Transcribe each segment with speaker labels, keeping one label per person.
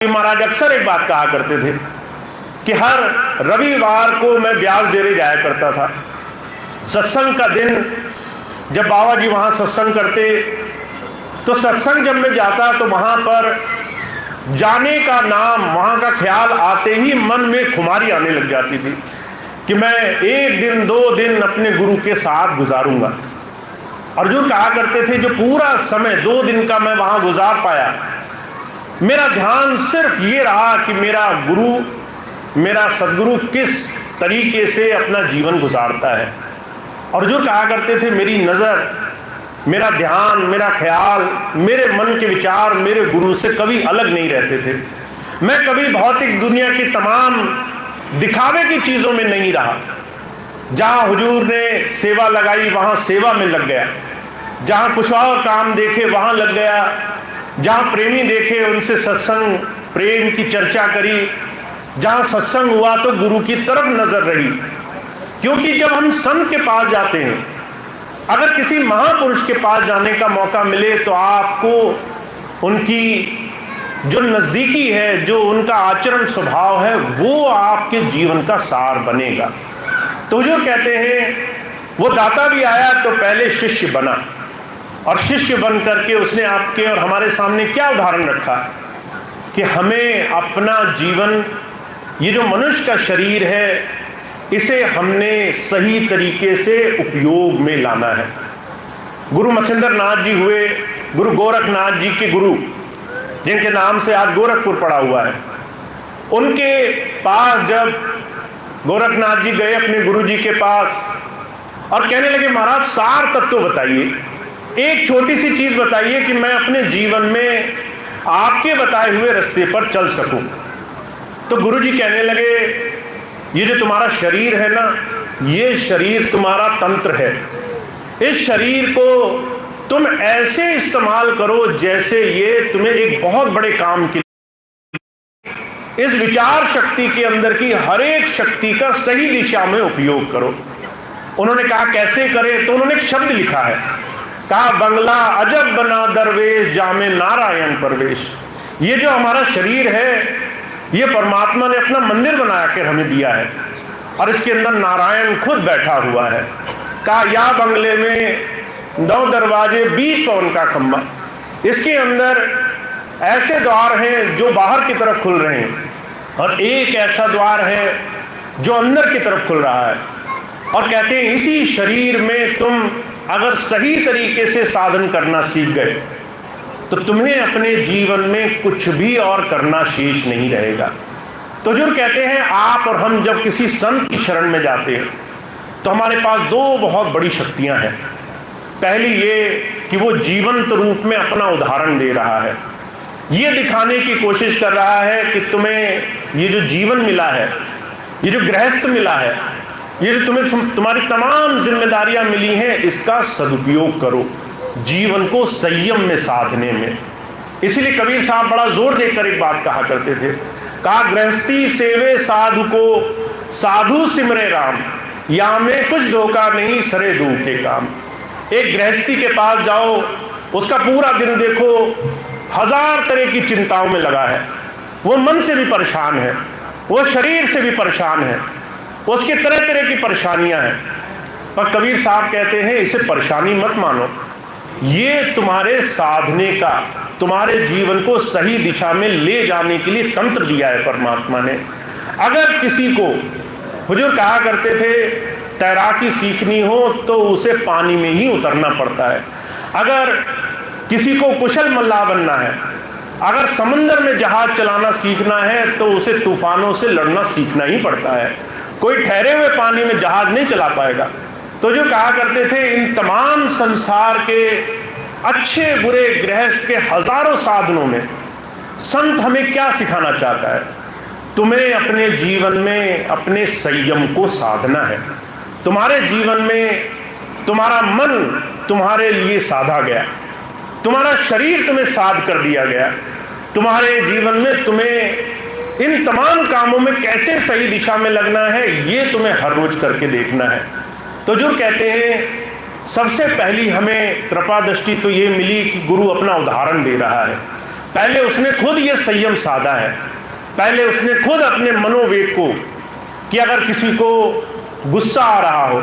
Speaker 1: महाराज अक्सर एक बात कहा करते थे कि हर रविवार को मैं ब्याज देने जाया करता था। सत्संग का दिन जब बाबा जी वहाँ सत्संग करते तो सत्संग जब मैं जाता तो वहाँ पर जाने का नाम, वहाँ का ख्याल आते ही मन में खुमारी आने लग जाती थी कि मैं एक दिन दो दिन अपने गुरु के साथ गुजारूंगा। अर्जुन कहा करते थे जो पूरा समय 2 दिन का मैं वहाँ गुजार पाया, मेरा ध्यान सिर्फ ये रहा कि मेरा गुरु, मेरा सदगुरु किस तरीके से अपना जीवन गुजारता है। और जो कहा करते थे मेरी नज़र, मेरा ध्यान, मेरा ख्याल, मेरे मन के विचार मेरे गुरु से कभी अलग नहीं रहते थे। मैं कभी भौतिक दुनिया की तमाम दिखावे की चीज़ों में नहीं रहा। जहाँ हुजूर ने सेवा लगाई वहाँ सेवा में लग गया, जहाँ कुछ और काम देखे वहाँ लग गया, जहाँ प्रेमी देखे उनसे सत्संग प्रेम की चर्चा करी, जहाँ सत्संग हुआ तो गुरु की तरफ नजर रही। क्योंकि जब हम संत के पास जाते हैं, अगर किसी महापुरुष के पास जाने का मौका मिले तो आपको उनकी जो नज़दीकी है, जो उनका आचरण स्वभाव है, वो आपके जीवन का सार बनेगा। तो जो कहते हैं वो दाता भी आया तो पहले शिष्य बना, और शिष्य बन करके उसने आपके और हमारे सामने क्या उदाहरण रखा कि हमें अपना जीवन, ये जो मनुष्य का शरीर है, इसे हमने सही तरीके से उपयोग में लाना है। गुरु मच्छिंद्र नाथ जी हुए गुरु गोरखनाथ जी के गुरु, जिनके नाम से आज गोरखपुर पड़ा हुआ है। उनके पास जब गोरखनाथ जी गए अपने गुरु जी के पास और कहने लगे महाराज सार तत्व बताइए, एक छोटी सी चीज बताइए कि मैं अपने जीवन में आपके बताए हुए रास्ते पर चल सकूं। तो गुरुजी कहने लगे ये जो तुम्हारा शरीर है ना, ये शरीर तुम्हारा तंत्र है। इस शरीर को तुम ऐसे इस्तेमाल करो जैसे ये तुम्हें एक बहुत बड़े काम के, इस विचार शक्ति के अंदर की हर एक शक्ति का सही दिशा में उपयोग करो। उन्होंने कहा कैसे करें, तो उन्होंने एक शब्द लिखा है, कहा बंगला अजब बना दरवेश जामे नारायण परवेश। ये जो हमारा शरीर है, ये परमात्मा ने अपना मंदिर बना कर हमें दिया है और इसके अंदर नारायण खुद बैठा हुआ है। कहा या बंगले में 9 दरवाजे 20 पवन का खंबा, इसके अंदर ऐसे द्वार हैं जो बाहर की तरफ खुल रहे हैं और एक ऐसा द्वार है जो अंदर की तरफ खुल रहा है। और कहते हैं इसी शरीर में तुम अगर सही तरीके से साधन करना सीख गए तो तुम्हें अपने जीवन में कुछ भी और करना शेष नहीं रहेगा। तो जो कहते हैं आप और हम जब किसी संत की शरण में जाते हैं तो हमारे पास 2 बहुत बड़ी शक्तियां हैं। पहली ये कि वो जीवंत रूप में अपना उदाहरण दे रहा है, ये दिखाने की कोशिश कर रहा है कि तुम्हें ये जो जीवन मिला है, ये जो गृहस्थ मिला है, ये जो तुम्हारी तमाम जिम्मेदारियां मिली हैं, इसका सदुपयोग करो जीवन को संयम में साधने में। इसलिए कबीर साहब बड़ा जोर देकर एक बात कहा करते थे, कहा गृहस्थी सेवे साधु को साधु सिमरे राम, या में कुछ धोखा नहीं सरे दूर के काम। एक गृहस्थी के पास जाओ, उसका पूरा दिन देखो 1000 तरह की चिंताओं में लगा है, वो मन से भी परेशान है, वो शरीर से भी परेशान है, उसकी तरह तरह की परेशानियां हैं। पर कबीर साहब कहते हैं इसे परेशानी मत मानो, ये तुम्हारे साधने का, तुम्हारे जीवन को सही दिशा में ले जाने के लिए तंत्र दिया है परमात्मा ने। अगर किसी को, हुजूर कहा करते थे तैराकी सीखनी हो तो उसे पानी में ही उतरना पड़ता है। अगर किसी को कुशल मल्लाह बनना है, अगर समंदर में जहाज चलाना सीखना है तो उसे तूफानों से लड़ना सीखना ही पड़ता है। कोई ठहरे हुए पानी में जहाज नहीं चला पाएगा। तो जो कहा करते थे इन तमाम संसार के अच्छे बुरे गृहस्थ के हजारों साधनों में संत हमें क्या सिखाना चाहता है, तुम्हें अपने जीवन में अपने संयम को साधना है। तुम्हारे जीवन में तुम्हारा मन तुम्हारे लिए साधा गया, तुम्हारा शरीर तुम्हें साध कर दिया गया। तुम्हारे जीवन में तुम्हें इन तमाम कामों में कैसे सही दिशा में लगना है, ये तुम्हें हर रोज करके देखना है। तो जो कहते हैं सबसे पहली हमें कृपा दृष्टि तो ये मिली कि गुरु अपना उदाहरण दे रहा है। पहले उसने खुद ये संयम साधा है, पहले उसने खुद अपने मनोवेग को, कि अगर किसी को गुस्सा आ रहा हो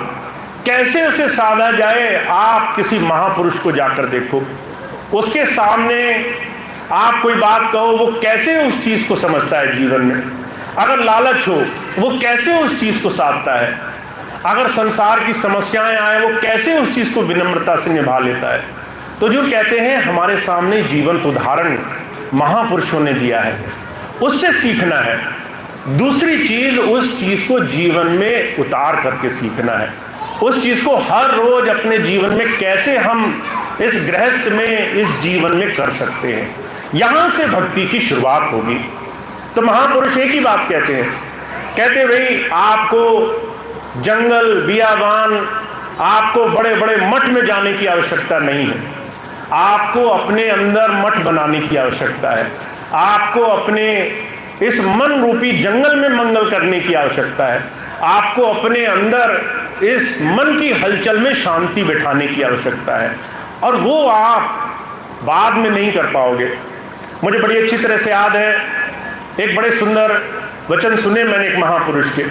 Speaker 1: कैसे उसे साधा जाए, आप किसी महापुरुष को जाकर देखो, उसके सामने आप कोई बात कहो वो कैसे उस चीज को समझता है जीवन में। अगर लालच हो वो कैसे उस चीज को साधता है, अगर संसार की समस्याएं आए वो कैसे उस चीज को विनम्रता से निभा लेता है। तो जो कहते हैं हमारे सामने जीवंत उदाहरण महापुरुषों ने दिया है, उससे सीखना है। दूसरी चीज, उस चीज को जीवन में उतार करके सीखना है। उस चीज को हर रोज अपने जीवन में कैसे हम इस गृहस्थ में, इस जीवन में कर सकते हैं। यहां से भक्ति की शुरुआत होगी। तो महापुरुष एक ही बात कहते हैं, कहते भाई आपको जंगल बियाबान, आपको बड़े बड़े मठ में जाने की आवश्यकता नहीं है, आपको अपने अंदर मठ बनाने की आवश्यकता है। आपको अपने इस मन रूपी जंगल में मंगल करने की आवश्यकता है। आपको अपने अंदर इस मन की हलचल में शांति बिठाने की आवश्यकता है, और वो आप बाद में नहीं कर पाओगे। मुझे बड़ी अच्छी तरह से याद है, एक बड़े सुंदर वचन सुने मैंने एक महापुरुष के,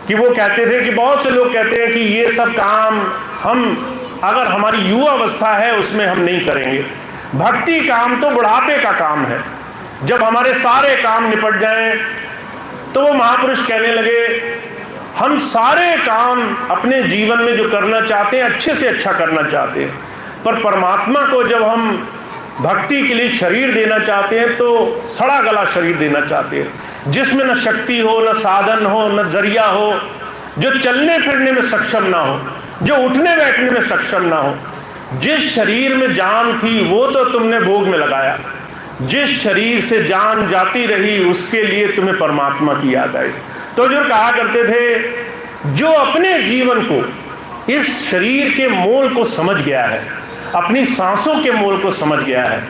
Speaker 1: कि वो कहते थे कि बहुत से लोग कहते हैं कि ये सब काम हम अगर हमारी युवा अवस्था है उसमें हम नहीं करेंगे, भक्ति काम तो बुढ़ापे का काम है, जब हमारे सारे काम निपट जाएं। तो वो महापुरुष कहने लगे हम सारे काम अपने जीवन में जो करना चाहते हैं अच्छे से अच्छा करना चाहते हैं, पर परमात्मा को जब हम भक्ति के लिए शरीर देना चाहते हैं तो सड़ा गला शरीर देना चाहते हैं, जिसमें न शक्ति हो, न साधन हो, न जरिया हो, जो चलने फिरने में सक्षम ना हो, जो उठने बैठने में सक्षम ना हो। जिस शरीर में जान थी वो तो तुमने भोग में लगाया, जिस शरीर से जान जाती रही उसके लिए तुम्हें परमात्मा की याद आई। तो जो कहा करते थे, जो अपने जीवन को, इस शरीर के मोल को समझ गया है, अपनी सांसों के मोल को समझ गया है,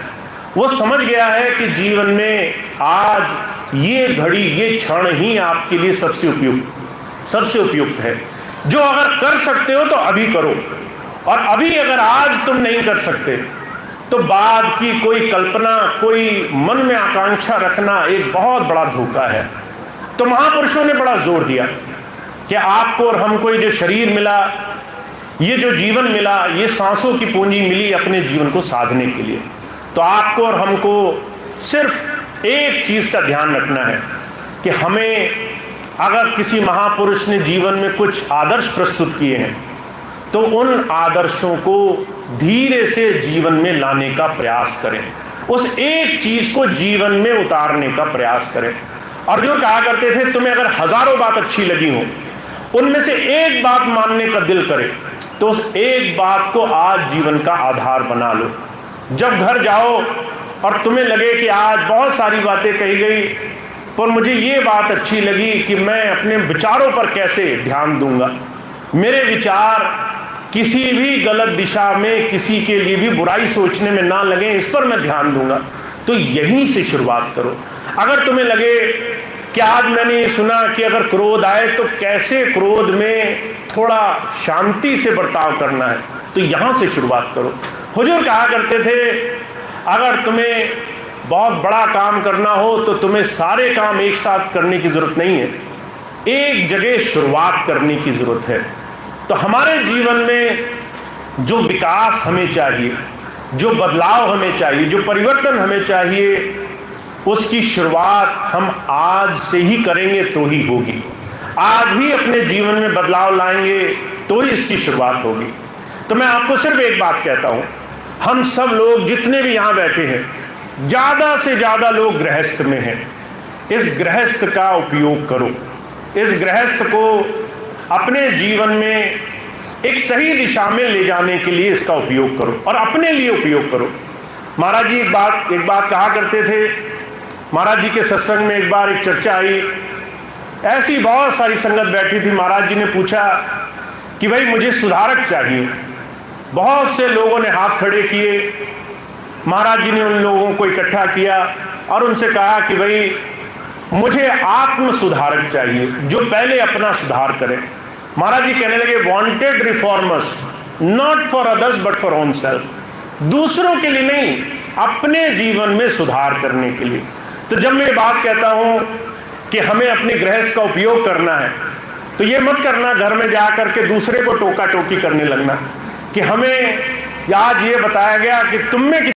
Speaker 1: वो समझ गया है कि जीवन में आज ये घड़ी, ये क्षण ही आपके लिए सबसे उपयुक्त है। जो अगर कर सकते हो तो अभी करो, और अभी अगर आज तुम नहीं कर सकते तो बाद की कोई कल्पना, कोई मन में आकांक्षा रखना एक बहुत बड़ा धोखा है। तो महापुरुषों ने बड़ा जोर दिया कि आपको और हमको ये जो शरीर मिला, ये जो जीवन मिला, ये सांसों की पूंजी मिली अपने जीवन को साधने के लिए, तो आपको और हमको सिर्फ एक चीज का ध्यान रखना है कि हमें, अगर किसी महापुरुष ने जीवन में कुछ आदर्श प्रस्तुत किए हैं तो उन आदर्शों को धीरे से जीवन में लाने का प्रयास करें, उस एक चीज को जीवन में उतारने का प्रयास करें। और जो कहा करते थे, तुम्हें अगर हजारों बात अच्छी लगी हो, उनमें से एक बात मानने का दिल करे तो उस एक बात को आज जीवन का आधार बना लो। जब घर जाओ और तुम्हें लगे कि आज बहुत सारी बातें कही गई, पर मुझे ये बात अच्छी लगी कि मैं अपने विचारों पर कैसे ध्यान दूंगा, मेरे विचार किसी भी गलत दिशा में, किसी के लिए भी बुराई सोचने में ना लगे, इस पर मैं ध्यान दूंगा। तो यहीं से शुरुआत करो। अगर तुम्हें लगे कि आज मैंने ये सुना कि अगर क्रोध आए तो कैसे क्रोध में थोड़ा शांति से बर्ताव करना है, तो यहां से शुरुआत करो। हुजूर कहा करते थे, अगर तुम्हें बहुत बड़ा काम करना हो तो तुम्हें सारे काम एक साथ करने की जरूरत नहीं है, एक जगह शुरुआत करने की जरूरत है। तो हमारे जीवन में जो विकास हमें चाहिए, जो बदलाव हमें चाहिए, जो परिवर्तन हमें चाहिए, उसकी शुरुआत हम आज से ही करेंगे तो ही होगी। आज ही अपने जीवन में बदलाव लाएंगे तो ही इसकी शुरुआत होगी। तो मैं आपको सिर्फ एक बात कहता हूं, हम सब लोग जितने भी यहां बैठे हैं, ज्यादा से ज्यादा लोग गृहस्थ में हैं। इस गृहस्थ का उपयोग करो, इस गृहस्थ को अपने जीवन में एक सही दिशा में ले जाने के लिए इसका उपयोग करो और अपने लिए उपयोग करो। महाराज जी एक बात कहा करते थे। महाराज जी के सत्संग में एक बार एक चर्चा आई, ऐसी बहुत सारी संगत बैठी थी। महाराज जी ने पूछा कि भाई मुझे सुधारक चाहिए। बहुत से लोगों ने हाथ खड़े किए। महाराज जी ने उन लोगों को इकट्ठा किया और उनसे कहा कि भाई मुझे आत्म सुधारक चाहिए, जो पहले अपना सुधार करे। महाराज जी कहने लगे, wanted reformers not for others but for own self. दूसरों के लिए नहीं, अपने जीवन में सुधार करने के लिए। तो जब मैं ये बात कहता हूं कि हमें अपने गृहस्थ का उपयोग करना है, तो ये मत करना घर में जाकर के दूसरे को टोका टोकी करने लगना कि हमें आज ये बताया गया कि तुम में